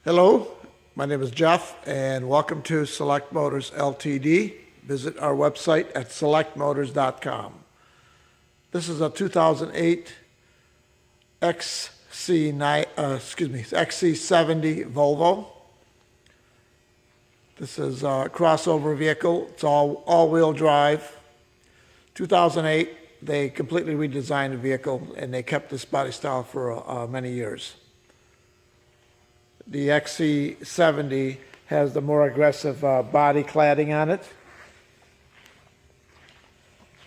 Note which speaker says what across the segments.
Speaker 1: Hello, my name is Jeff, and welcome to Select Motors Ltd. Visit our website at selectmotors.com. This is a 2008 XC70 Volvo. This is a crossover vehicle. It's all-wheel drive. 2008, they completely redesigned the vehicle, and they kept this body style for many years. The XC70 has the more aggressive body cladding on it.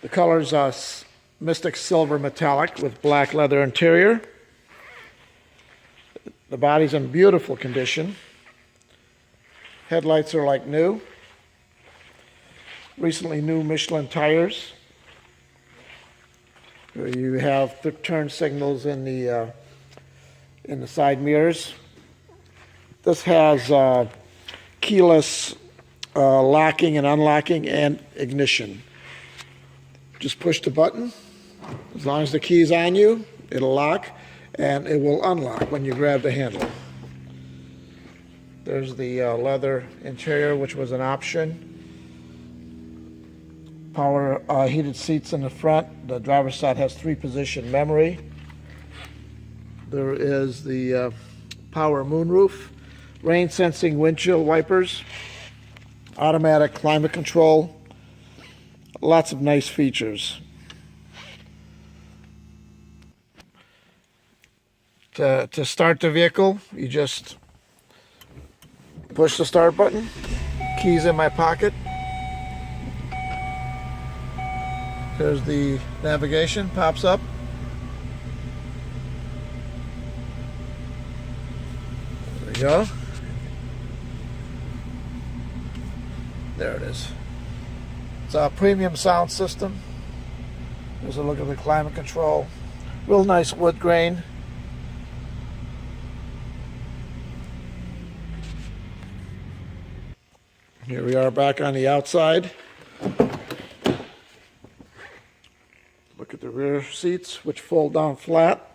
Speaker 1: The color's Mystic Silver Metallic with black leather interior. The body's in beautiful condition. Headlights are like new. Recently new Michelin tires. You have turn signals in the side mirrors. This has keyless locking and unlocking and ignition. Just push the button. As long as the key's on you, it'll lock and it will unlock when you grab the handle. There's the leather interior, which was an option. Power heated seats in the front. The driver's side has 3-position memory. There is the power moonroof, rain sensing windshield wipers, automatic climate control, lots of nice features. To start the vehicle, you just push the start button. Keys in my pocket. There's the navigation, pops up. There we go. There it is. It's a premium sound system. There's a look at the climate control. Real nice wood grain. Here we are back on the outside. Look at the rear seats, which fold down flat.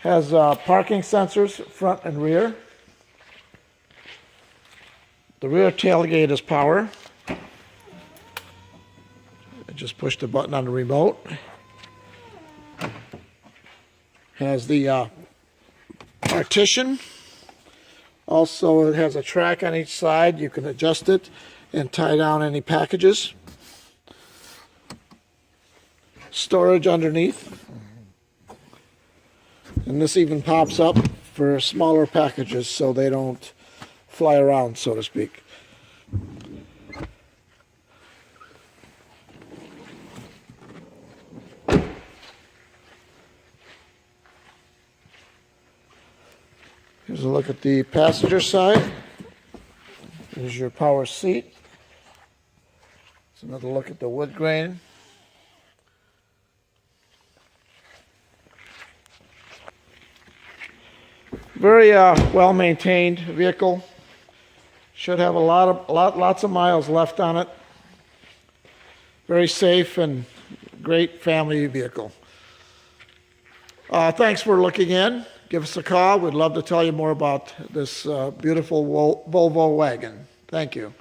Speaker 1: Has parking sensors front and rear. The rear tailgate is power. I just push the button on the remote. Has the partition. Also, it has a track on each side. You can adjust it and tie down any packages. Storage underneath. And this even pops up for smaller packages so they don't fly around, so to speak. Here's a look at the passenger side. Here's your power seat. It's another look at the wood grain. Very well maintained vehicle. Should have lots of miles left on it. Very safe and great family vehicle. Thanks for looking in. Give us a call. We'd love to tell you more about this beautiful Volvo wagon. Thank you.